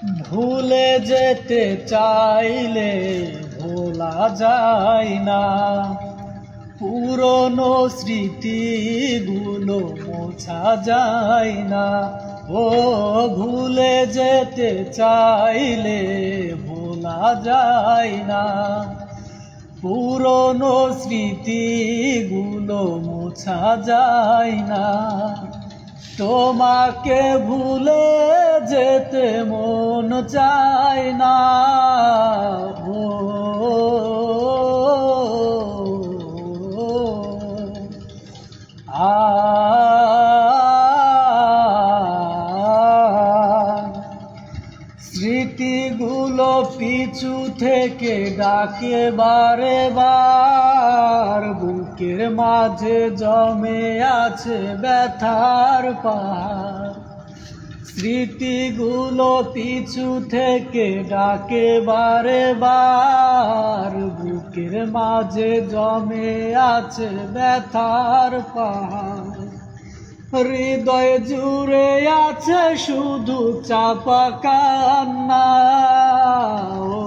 ভুলে যেতে চাইলে ভোলা যায় না, পুরনো স্মৃতিগুলো মোছা যায় না। ও ভুলে যেতে চাইলে ভোলা যায় না, পুরনো স্মৃতিগুলো মোছা যায় না। তোমাকে ভুলে যেতে মন চায় না। ও আ স্মৃতিগুলো পিছু থেকে ডাকে বারে বার, বুকের মাঝে জমে আছে ব্যথার পাহাড়। স্মৃতিগুলো পিছু থেকে ডাকে বারে বার, বুকের মাঝে জমে আছে ব্যথার পাহাড়। হৃদয় জুড়ে আছে শুধু চাপা কান্না। ও